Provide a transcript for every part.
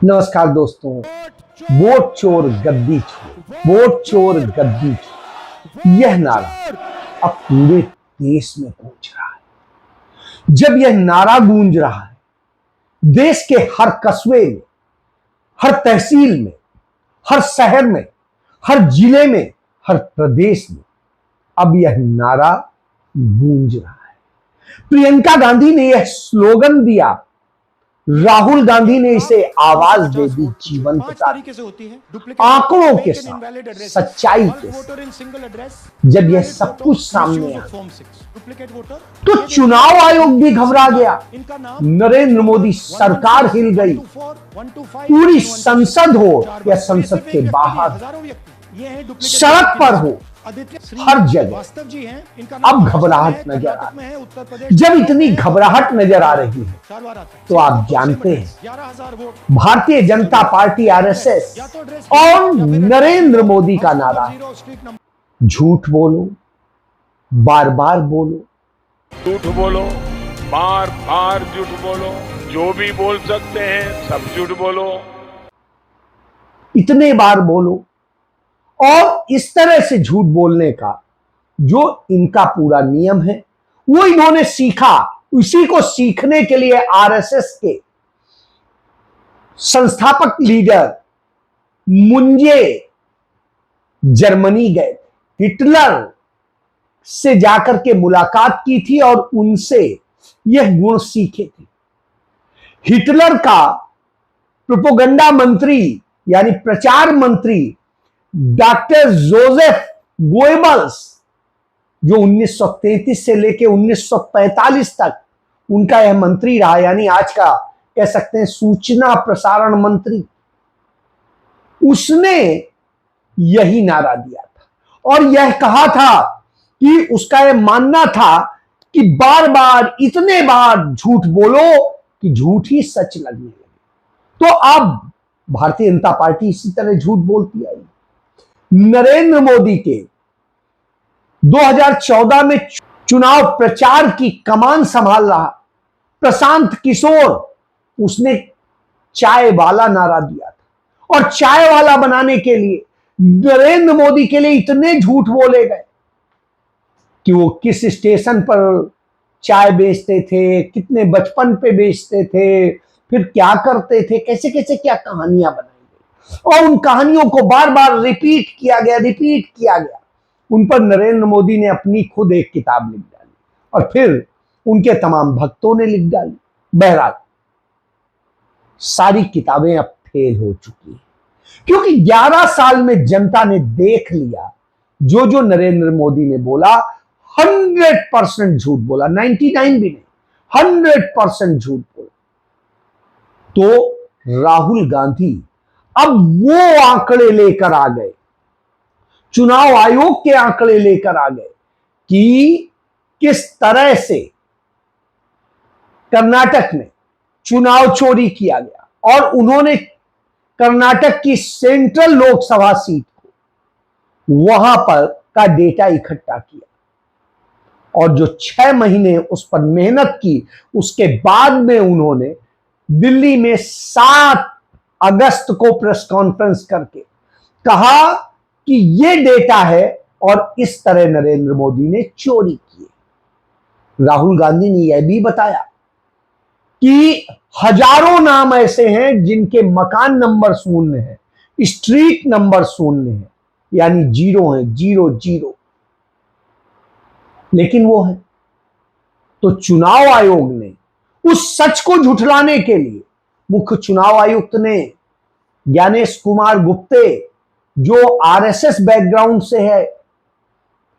नमस्कार दोस्तों। वोट चोर गद्दी चोर, वोट चोर गद्दी चोर, यह नारा अब पूरे देश में गूंज रहा है। जब यह नारा गूंज रहा है, देश के हर कस्बे में, हर तहसील में, हर शहर में, हर जिले में, हर प्रदेश में अब यह नारा गूंज रहा है। प्रियंका गांधी ने यह स्लोगन दिया, राहुल गांधी ने इसे आवाज दे दी जीवंतता, आंकड़ों के साथ, सच्चाई के साथ। जब यह सब कुछ सामने आया तो चुनाव आयोग भी घबरा गया। नरेंद्र मोदी सरकार हिल गई। पूरी संसद हो या संसद के बाहर, सड़क पर हो, हर जगह अब घबराहट नजर आ रही है। जब इतनी घबराहट नजर आ रही है तो आप जानते हैं भारतीय जनता पार्टी आरएसएस और नरेंद्र मोदी का नारा, झूठ बोलो, बार बार बोलो, झूठ बोलो, बार बार झूठ बोलो, जो भी बोल सकते हैं सब झूठ बोलो, इतने बार बोलो। और इस तरह से झूठ बोलने का जो इनका पूरा नियम है वो इन्होंने सीखा। उसी को सीखने के लिए आरएसएस के संस्थापक लीडर मुंजे जर्मनी गए, हिटलर से जाकर के मुलाकात की थी और उनसे यह गुण सीखे थे। हिटलर का प्रोपेगेंडा मंत्री यानी प्रचार मंत्री डॉक्टर जोसेफ गोएबल्स, जो 1933 से लेकर 1945 तक उनका यह मंत्री रहा, यानी आज का कह सकते हैं सूचना प्रसारण मंत्री, उसने यही नारा दिया था और यह कहा था कि उसका यह मानना था कि बार बार, इतने बार झूठ बोलो कि झूठ ही सच लगने लगे। तो अब भारतीय जनता पार्टी इसी तरह झूठ बोलती आई। नरेंद्र मोदी के 2014 में चुनाव प्रचार की कमान संभाल रहा प्रशांत किशोर, उसने चाय वाला नारा दिया था और चाय वाला बनाने के लिए नरेंद्र मोदी के लिए इतने झूठ बोले गए कि वो किस स्टेशन पर चाय बेचते थे, कितने बचपन पे बेचते थे, फिर क्या करते थे, कैसे कैसे क्या कहानियां बनाई गई और उन कहानियों को बार बार रिपीट किया गया। उन पर नरेंद्र मोदी ने अपनी खुद एक किताब लिख डाली और फिर उनके तमाम भक्तों ने लिख डाली। बहरहाल सारी किताबें अब फेल हो चुकी हैं क्योंकि 11 साल में जनता ने देख लिया जो नरेंद्र मोदी ने बोला 100% झूठ बोला, 99 भी नहीं, 100% झूठ बोला। तो राहुल गांधी अब वो आंकड़े लेकर आ गए, चुनाव आयोग के आंकड़े लेकर आ गए कि किस तरह से कर्नाटक में चुनाव चोरी किया गया और उन्होंने कर्नाटक की सेंट्रल लोकसभा सीट को वहां पर का डेटा इकट्ठा किया और जो 6 महीने उस पर मेहनत की, उसके बाद में उन्होंने दिल्ली में 7 अगस्त को प्रेस कॉन्फ्रेंस करके कहा कि यह डेटा है और इस तरह नरेंद्र मोदी ने चोरी की। राहुल गांधी ने यह भी बताया कि हजारों नाम ऐसे हैं जिनके मकान नंबर शून्य है, स्ट्रीट नंबर शून्य है, यानी 0 है, 0 लेकिन वो है। तो चुनाव आयोग ने उस सच को झुठलाने के लिए मुख्य चुनाव आयुक्त ने ज्ञानेश कुमार गुप्ते, जो आरएसएस बैकग्राउंड से है,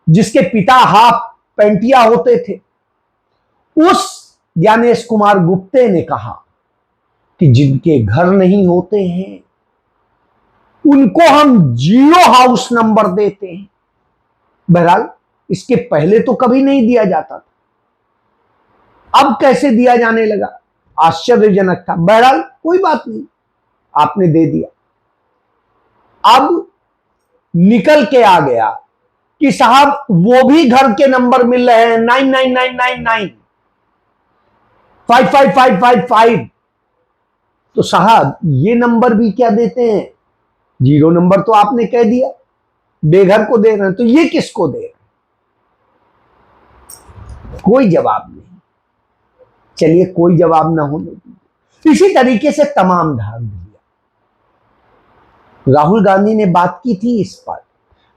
जिसके पिता हाफ पेंटिया होते थे, उस ज्ञानेश कुमार गुप्ते ने कहा कि जिनके घर नहीं होते हैं उनको हम 0 हाउस नंबर देते हैं। बहरहाल इसके पहले तो कभी नहीं दिया जाता था, अब कैसे दिया जाने लगा, आश्चर्यजनक था। बहरहाल कोई बात नहीं, आपने दे दिया। अब निकल के आ गया कि साहब वो भी घर के नंबर मिल रहे हैं, 99999, 55555, तो साहब ये नंबर भी क्या देते हैं? 0 नंबर तो आपने कह दिया बेघर को दे रहे हैं, तो ये किसको दे रहे हैं? कोई जवाब नहीं। चलिए कोई जवाब ना होने दीजिए। इसी तरीके से तमाम धांधलियां राहुल गांधी ने बात की थी इस पर।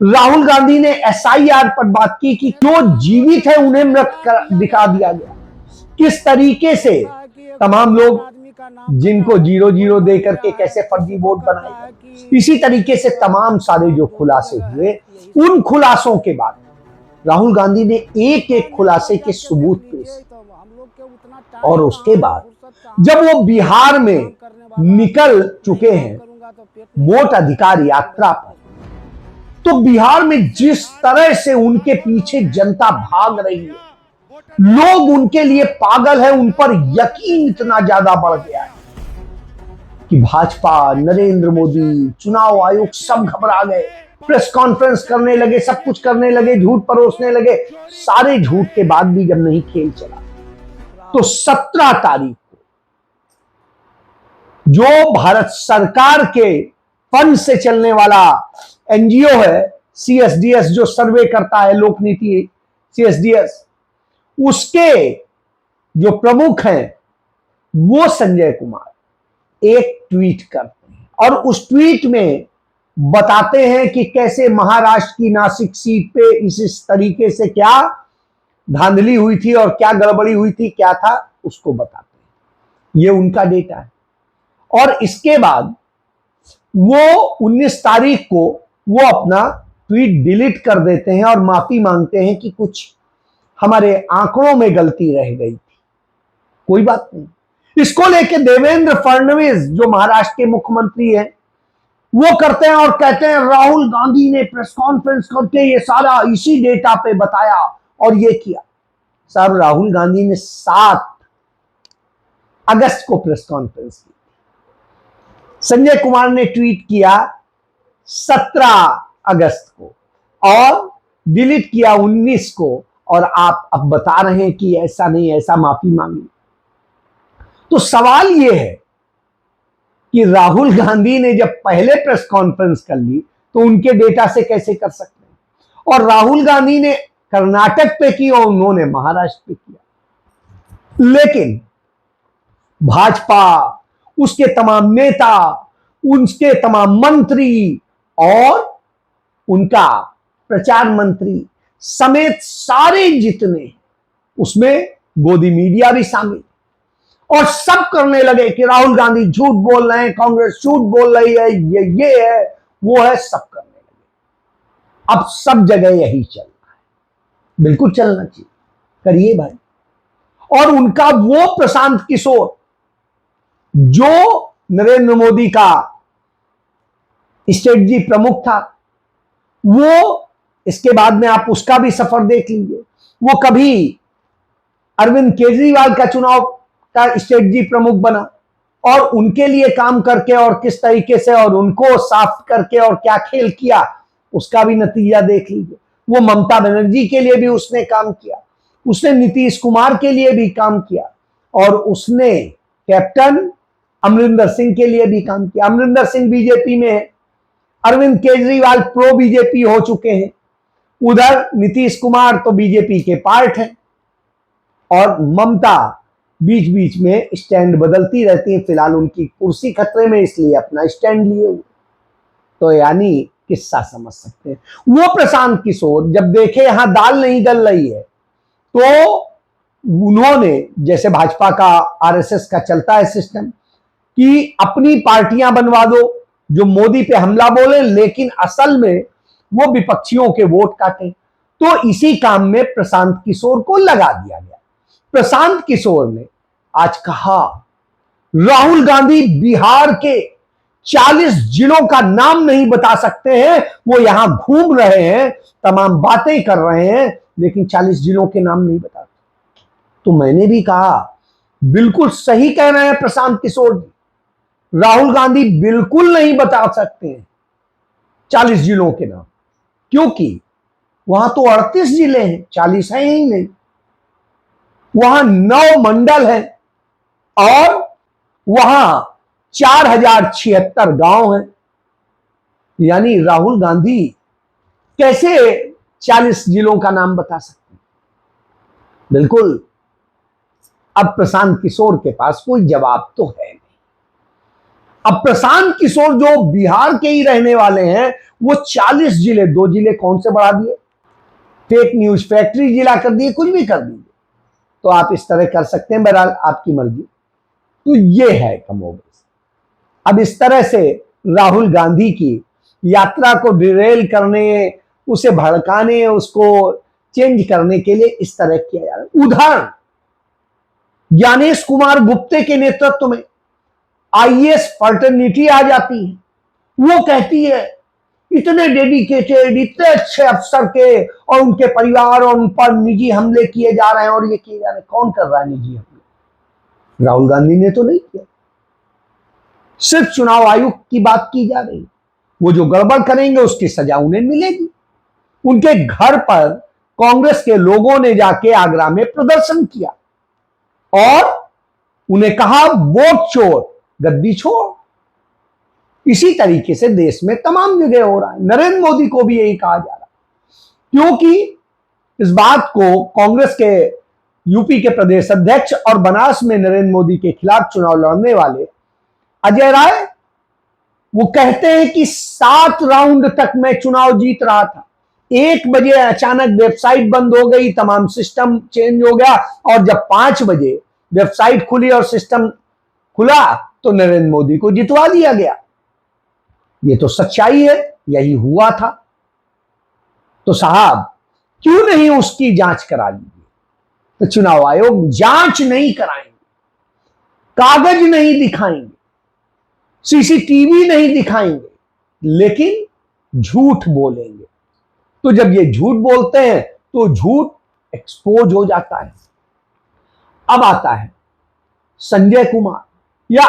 राहुल गांधी ने SIR पर बात की कि जो जीवित है उन्हें मृत दिखा दिया गया। किस तरीके से तमाम लोग जिनको 0-0 दे करके कैसे फर्जी वोट बनाए गए। इसी तरीके से तमाम सारे जो खुलासे हुए, उन खुलासों के बाद राहुल गांधी ने एक एक खुलासे के सबूत पेश, और उसके बाद जब वो बिहार में निकल चुके हैं वोट अधिकार यात्रा पर, तो बिहार में जिस तरह से उनके पीछे जनता भाग रही है, लोग उनके लिए पागल है, उन पर यकीन इतना ज्यादा बढ़ गया है कि भाजपा, नरेंद्र मोदी, चुनाव आयोग सब घबरा गए। प्रेस कॉन्फ्रेंस करने लगे, सब कुछ करने लगे, झूठ परोसने लगे। सारे झूठ के बाद भी जब नहीं खेल चला, तो 17 तारीख को जो भारत सरकार के फंड से चलने वाला NGO है CSDS, जो सर्वे करता है लोक नीति CSDS, उसके जो प्रमुख हैं वो संजय कुमार एक ट्वीट करते हैं, और उस ट्वीट में बताते हैं कि कैसे महाराष्ट्र की नासिक सीट पे इस तरीके से क्या धांधली हुई थी और क्या गड़बड़ी हुई थी, क्या था, उसको बताते हैं। ये उनका डेटा है। और इसके बाद वो 19 तारीख को वो अपना ट्वीट डिलीट कर देते हैं और माफी मांगते हैं कि कुछ हमारे आंकड़ों में गलती रह गई थी। कोई बात नहीं। इसको लेके देवेंद्र फडणवीस जो महाराष्ट्र के मुख्यमंत्री हैं, वो करते हैं और कहते हैं राहुल गांधी ने प्रेस कॉन्फ्रेंस करके ये सारा इसी डेटा पे बताया और ये किया। साहब राहुल गांधी ने 7 अगस्त को प्रेस कॉन्फ्रेंस की, संजय कुमार ने ट्वीट किया 17 अगस्त को और डिलीट किया 19 को, और आप अब बता रहे हैं कि ऐसा नहीं, ऐसा माफी मांगी। तो सवाल यह है कि राहुल गांधी ने जब पहले प्रेस कॉन्फ्रेंस कर ली तो उनके डेटा से कैसे कर सकते हैं, और राहुल गांधी ने कर्नाटक पे की और उन्होंने महाराष्ट्र पे किया। लेकिन भाजपा, उसके तमाम नेता, उसके तमाम मंत्री और उनका प्रचार मंत्री समेत सारे जितने, उसमें गोदी मीडिया भी शामिल, और सब करने लगे कि राहुल गांधी झूठ बोल रहे हैं, कांग्रेस झूठ बोल रही है, ये है, वो है, सब करने लगे। अब सब जगह यही चल रहा है। बिल्कुल चलना चाहिए, करिए भाई। और उनका वो प्रशांत किशोर जो नरेंद्र मोदी का स्ट्रेटजी प्रमुख था, वो इसके बाद में आप उसका भी सफर देख लीजिए। वो कभी अरविंद केजरीवाल का चुनाव का स्ट्रेटजी प्रमुख बना और उनके लिए काम करके और किस तरीके से और उनको साफ करके और क्या खेल किया, उसका भी नतीजा देख लीजिए। वो ममता बनर्जी के लिए भी उसने काम किया, उसने नीतीश कुमार के लिए भी काम किया, और उसने कैप्टन अमरिंदर सिंह के लिए भी काम किया। अमरिंदर सिंह बीजेपी में है, अरविंद केजरीवाल प्रो बीजेपी हो चुके हैं, उधर नीतीश कुमार तो बीजेपी के पार्ट हैं, और ममता बीच बीच में स्टैंड बदलती रहती है। फिलहाल उनकी कुर्सी खतरे में, इसलिए अपना स्टैंड लिए हुए। तो यानी किस्सा समझ सकते हैं। वो प्रशांत किशोर जब देखे यहां दाल नहीं गल रही है, तो उन्होंने, जैसे भाजपा का RSS का चलता है सिस्टम कि अपनी पार्टियां बनवा दो जो मोदी पे हमला बोले, लेकिन असल में वो विपक्षियों के वोट काटे, तो इसी काम में प्रशांत किशोर को लगा दिया गया। प्रशांत किशोर ने आज कहा राहुल गांधी बिहार के 40 जिलों का नाम नहीं बता सकते हैं, वो यहां घूम रहे हैं, तमाम बातें कर रहे हैं, लेकिन 40 जिलों के नाम नहीं बता। तो मैंने भी कहा बिल्कुल सही कह रहे हैं प्रशांत किशोर जी, राहुल गांधी बिल्कुल नहीं बता सकते हैं 40 जिलों के नाम, क्योंकि वहां तो 38 जिले हैं, 40 है ही नहीं। वहां 9 मंडल है और वहां 4076 गांव हैं। यानी राहुल गांधी कैसे 40 जिलों का नाम बता सकते हैं? बिल्कुल, अब प्रशांत किशोर के पास कोई जवाब तो है नहीं। अब प्रशांत किशोर जो बिहार के ही रहने वाले हैं, वो 40 जिले, 2 जिले कौन से बढ़ा दिए, फेक न्यूज फैक्ट्री जिला कर दिए, कुछ भी कर दिए। तो आप इस तरह कर सकते हैं, बहरहाल आपकी मर्जी। तो ये है कमोबेश। अब इस तरह से राहुल गांधी की यात्रा को डिरेल करने, उसे भड़काने, उसको चेंज करने के लिए इस तरह किया जा रहा है। उधर ज्ञानेश कुमार गुप्ते के नेतृत्व में आईएएस फर्टर्निटी आ जाती है। वो कहती है इतने डेडिकेटेड, इतने अच्छे अफसर के और उनके परिवार और उन पर निजी हमले किए जा रहे हैं और ये किए जा रहे हैं। कौन कर रहा है निजी हमले? राहुल गांधी ने तो नहीं किया। सिर्फ चुनाव आयोग की बात की जा रही है। वो जो गड़बड़ करेंगे उसकी सजा उन्हें मिलेगी। उनके घर पर कांग्रेस के लोगों ने जाके आगरा में प्रदर्शन किया और उन्हें कहा वोट चोर गद्दी छोड़। इसी तरीके से देश में तमाम जगह हो रहा है। नरेंद्र मोदी को भी यही कहा जा रहा है, क्योंकि इस बात को कांग्रेस के यूपी के प्रदेश अध्यक्ष और बनास में नरेंद्र मोदी के खिलाफ चुनाव लड़ने वाले अजय राय, वो कहते हैं कि 7 राउंड तक मैं चुनाव जीत रहा था। 1 बजे अचानक वेबसाइट बंद हो गई, तमाम सिस्टम चेंज हो गया और जब 5 बजे वेबसाइट खुली और सिस्टम खुला तो नरेंद्र मोदी को जितवा दिया गया। ये तो सच्चाई है, यही हुआ था। तो साहब क्यों नहीं उसकी जांच करा लीजिए? तो चुनाव आयोग जांच नहीं कराएंगे, कागज नहीं दिखाएंगे, सीसीटीवी नहीं दिखाएंगे, लेकिन झूठ बोलेंगे। तो जब ये झूठ बोलते हैं तो झूठ एक्सपोज हो जाता है। अब आता है संजय कुमार या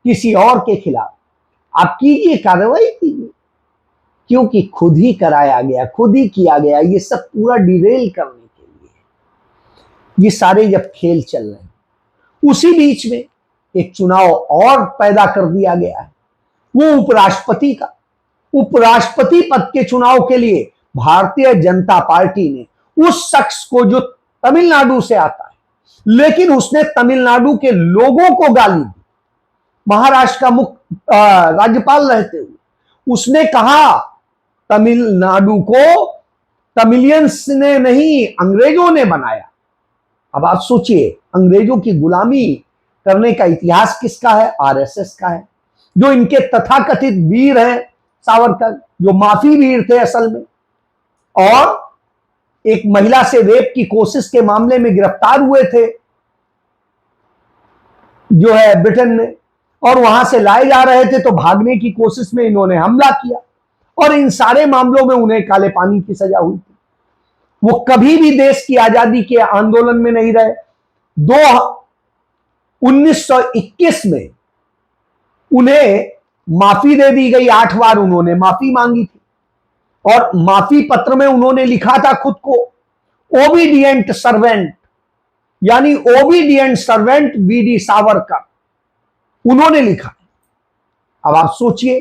किसी और के खिलाफ आप कीजिए, कार्रवाई कीजिए, क्योंकि खुद ही कराया गया, खुद ही किया गया। ये सब पूरा डिरेल करने के लिए ये सारे जब खेल चल रहे हैं, उसी बीच में एक चुनाव और पैदा कर दिया गया है, वो उपराष्ट्रपति का। उपराष्ट्रपति पद के चुनाव के लिए भारतीय जनता पार्टी ने उस शख्स को जो तमिलनाडु से आता है, लेकिन उसने तमिलनाडु के लोगों को गाली दी, महाराष्ट्र का मुख्य राज्यपाल रहते हुए उसने कहा तमिलनाडु को तमिलियंस ने नहीं अंग्रेजों ने बनाया। अब आप सोचिए, अंग्रेजों की गुलामी करने का इतिहास किसका है? आरएसएस का है। जो इनके तथाकथित वीर हैं सावरकर, जो माफी वीर थे असल में, और एक महिला से रेप की कोशिश के मामले में गिरफ्तार हुए थे जो है ब्रिटेन में, और वहां से लाए जा रहे थे तो भागने की कोशिश में इन्होंने हमला किया और इन सारे मामलों में उन्हें काले पानी की सजा हुई थी। वो कभी भी देश की आजादी के आंदोलन में नहीं रहे। 1921 में उन्हें माफी दे दी गई, 8 बार उन्होंने माफी मांगी थी और माफी पत्र में उन्होंने लिखा था खुद को ओबीडियंट सर्वेंट, यानी ओबीडियंट सर्वेंट वीडी सावरकर उन्होंने लिखा। अब आप सोचिए,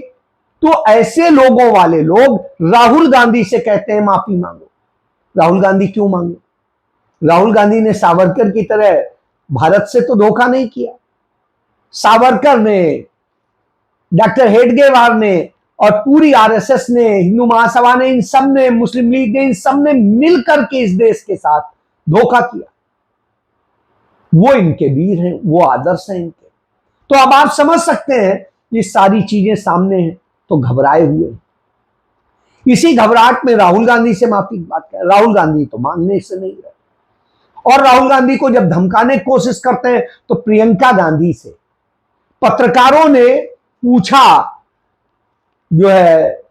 तो ऐसे लोगों वाले लोग राहुल गांधी से कहते हैं माफी मांगो। राहुल गांधी क्यों मांगे? राहुल गांधी ने सावरकर की तरह भारत से तो धोखा नहीं किया। सावरकर ने, डॉक्टर हेडगेवार ने और पूरी आरएसएस ने, हिंदू महासभा ने, इन सब ने, मुस्लिम लीग ने, इन सब ने मिलकर के इस देश के साथ धोखा किया। वो इनके वीर हैं, वो आदर्श हैं इनके। तो अब आप समझ सकते हैं ये सारी चीजें सामने हैं तो घबराए हुए। इसी घबराहट में राहुल गांधी से माफी की बात कर। राहुल गांधी तो मांगने से नहीं रहे और राहुल गांधी को जब धमकाने की कोशिश करते हैं तो प्रियंका गांधी से पत्रकारों ने पूछा जो है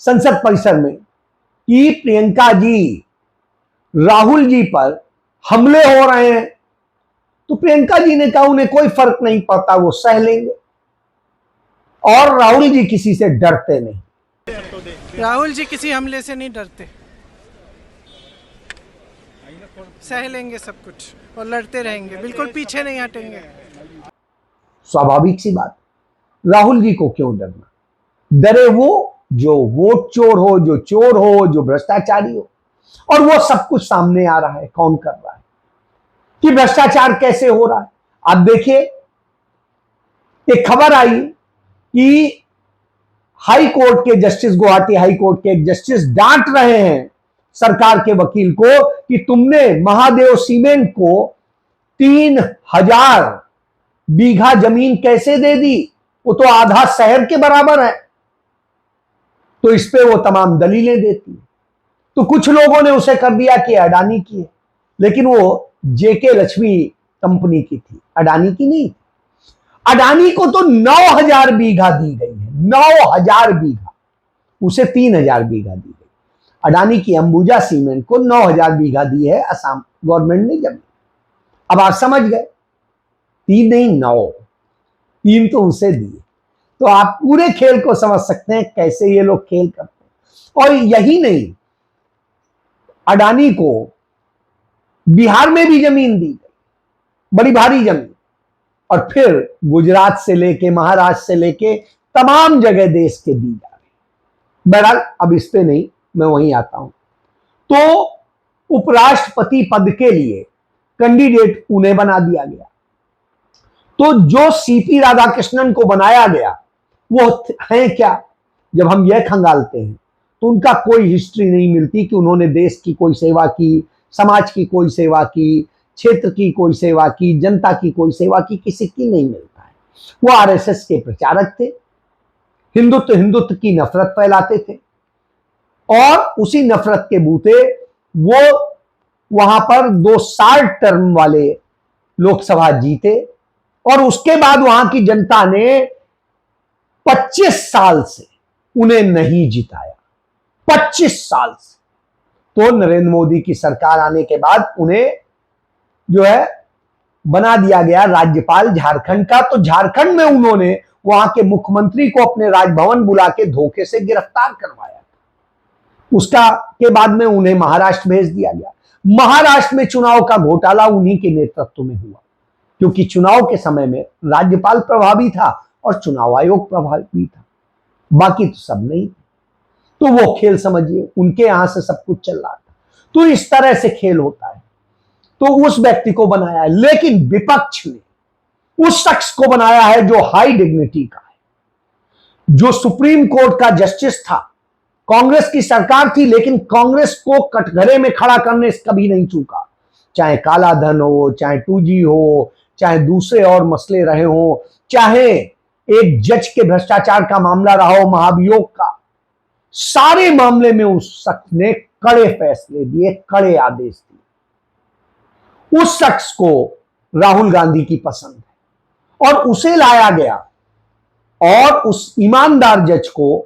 संसद परिसर में कि प्रियंका जी, राहुल जी पर हमले हो रहे हैं, तो प्रियंका जी ने कहा उन्हें कोई फर्क नहीं पड़ता, वो सह लेंगे और राहुल जी किसी से डरते नहीं। राहुल जी किसी हमले से नहीं डरते, सह लेंगे सब कुछ और लड़ते रहेंगे, बिल्कुल पीछे नहीं हटेंगे। स्वाभाविक सी बात। राहुल जी को क्यों डरना? डरे वो जो वोट चोर हो, जो चोर हो, जो भ्रष्टाचारी हो। और वो सब कुछ सामने आ रहा है। कौन कर रहा है कि भ्रष्टाचार कैसे हो रहा है? आप देखिए, एक खबर आई कि हाई कोर्ट के जस्टिस, गुवाहाटी हाई कोर्ट के एक जस्टिस डांट रहे हैं सरकार के वकील को कि तुमने महादेव सीमेंट को 3000 बीघा जमीन कैसे दे दी? वो तो आधा शहर के बराबर है। तो इस पे वो तमाम दलीलें देती है। तो कुछ लोगों ने उसे कर दिया कि अडानी की है, लेकिन वो जेके लक्ष्मी कंपनी की थी, अडानी की नहीं। अडानी को तो 9000 बीघा दी गई है, 9000 बीघा, उसे 3000 बीघा दी गई। अडानी की अंबुजा सीमेंट को 9000 बीघा दी है असम गवर्नमेंट ने जमीन। अब आप समझ गए, 3 नहीं 9, 3 तो उसे दिए। तो आप पूरे खेल को समझ सकते हैं कैसे ये लोग खेल करते हैं। और यही नहीं, अडानी को बिहार में भी जमीन दी गई, बड़ी भारी जमीन, और फिर गुजरात से लेके महाराष्ट्र से लेके तमाम जगह देश के दी जा रही। बहरहाल अब इस पे नहीं, मैं वहीं आता हूं। तो उपराष्ट्रपति पद के लिए कैंडिडेट उन्हें बना दिया गया। तो जो सीपी राधाकृष्णन को बनाया गया वो हैं क्या? जब हम यह खंगालते हैं तो उनका कोई हिस्ट्री नहीं मिलती कि उन्होंने देश की कोई सेवा की, समाज की कोई सेवा की, क्षेत्र की कोई सेवा की, जनता की कोई सेवा की, किसी की नहीं मिलता है। वो आरएसएस के प्रचारक थे, हिंदुत्व हिंदुत्व की नफरत फैलाते थे, और उसी नफरत के बूते वो वहां पर 2 शॉर्ट टर्म वाले लोकसभा जीते, और उसके बाद वहां की जनता ने 25 साल से उन्हें नहीं जिताया। 25 साल से। तो नरेंद्र मोदी की सरकार आने के बाद उन्हें जो है बना दिया गया राज्यपाल झारखंड का। तो झारखंड में उन्होंने वहां के मुख्यमंत्री को अपने राजभवन बुला के धोखे से गिरफ्तार करवाया। उसका के बाद में उन्हें महाराष्ट्र भेज दिया गया। महाराष्ट्र में चुनाव का घोटाला उन्हीं के नेतृत्व में हुआ, क्योंकि चुनाव के समय में राज्यपाल प्रभावी था और चुनाव आयोग प्रभावी था, बाकी तो सब नहीं। तो वो खेल समझिए, उनके यहां से सब कुछ चल रहा था। तो इस तरह से खेल होता है। तो उस व्यक्ति को बनाया है, लेकिन विपक्ष ने उस शख्स को बनाया है जो हाई डिग्निटी का है, जो सुप्रीम कोर्ट का जस्टिस था। कांग्रेस की सरकार थी, लेकिन कांग्रेस को कटघरे में खड़ा करने से कभी नहीं चूका। चाहे काला धन हो, चाहे 2G हो, चाहे दूसरे और मसले रहे हो, चाहे एक जज के भ्रष्टाचार का मामला रहा हो, महाभियोग का, सारे मामले में उस शख्स ने कड़े फैसले दिए, कड़े आदेश दिए। उस शख्स को राहुल गांधी की पसंद है और उसे लाया गया और उस ईमानदार जज को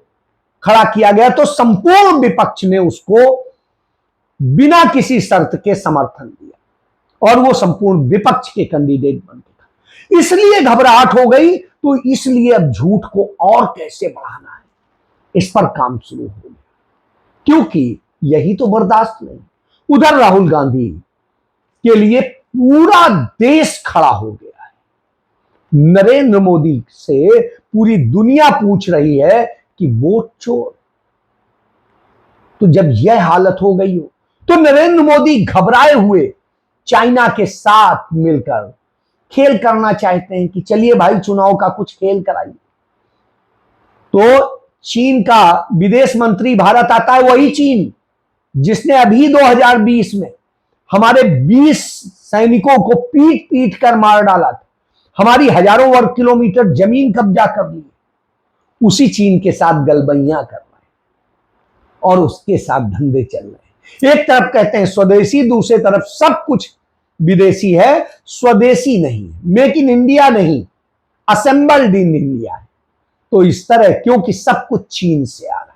खड़ा किया गया। तो संपूर्ण विपक्ष ने उसको बिना किसी शर्त के समर्थन दिया और वो संपूर्ण विपक्ष के कैंडिडेट बन गए। इसलिए घबराहट हो गई। तो इसलिए अब झूठ को और कैसे बढ़ाना है, इस पर काम शुरू हो गया, क्योंकि यही तो बर्दाश्त नहीं। उधर राहुल गांधी के लिए पूरा देश खड़ा हो गया है। नरेंद्र मोदी से पूरी दुनिया पूछ रही है कि वोट चोर। तो जब यह हालत हो गई हो तो नरेंद्र मोदी घबराए हुए चाइना के साथ मिलकर खेल करना चाहते हैं कि चलिए भाई चुनाव का कुछ खेल कराइए। तो चीन का विदेश मंत्री भारत आता है, वही चीन जिसने अभी 2020 में हमारे 20 सैनिकों को पीट पीट कर मार डाला था, हमारी हजारों वर्ग किलोमीटर जमीन कब्जा कर ली, उसी चीन के साथ गलबैया कर रहे हैं और उसके साथ धंधे चल रहे हैं। एक तरफ कहते हैं स्वदेशी, दूसरी तरफ सब कुछ विदेशी है, स्वदेशी नहीं, मेक इन इंडिया नहीं, असेंबल्ड इन इंडिया है। तो इस तरह क्योंकि सब कुछ चीन से आ रहा है,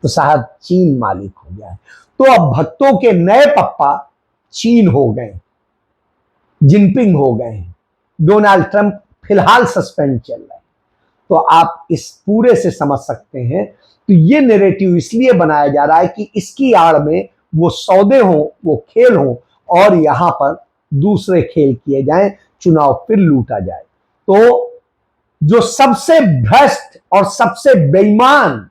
तो साहब चीन मालिक हो गया है। तो अब भक्तों के नए पप्पा चीन हो गए, जिनपिंग हो गए हैं, डोनाल्ड ट्रंप फिलहाल सस्पेंड चल रहे हैं। तो आप इस पूरे से समझ सकते हैं। तो ये नैरेटिव इसलिए बनाया जा रहा है कि इसकी आड़ में वो सौदे हों, वो खेल हों और यहां पर दूसरे खेल किए जाएं, चुनाव फिर लूटा जाए। तो जो सबसे भ्रष्ट और सबसे बेईमान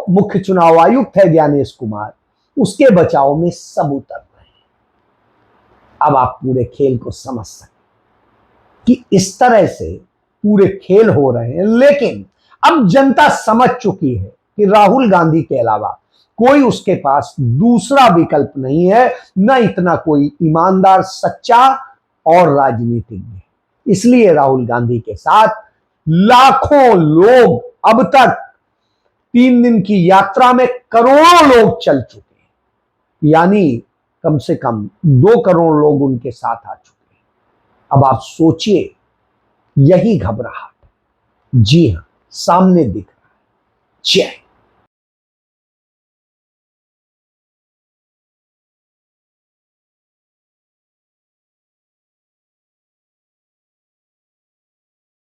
मुख्य चुनाव आयुक्त है ज्ञानेश कुमार, उसके बचाव में सब उतर रहे हैं। अब आप पूरे खेल को समझ सकते कि इस तरह से पूरे खेल हो रहे हैं। लेकिन अब जनता समझ चुकी है कि राहुल गांधी के अलावा कोई उसके पास दूसरा विकल्प नहीं है, न इतना कोई ईमानदार, सच्चा और राजनीतिज्ञ। इसलिए राहुल गांधी के साथ लाखों लोग, अब तक 3 दिन की यात्रा में करोड़ों लोग चल चुके हैं, यानी कम से कम 2 करोड़ लोग उनके साथ आ चुके हैं। अब आप सोचिए, यही घबराहट जी हां सामने दिख रहा है। जय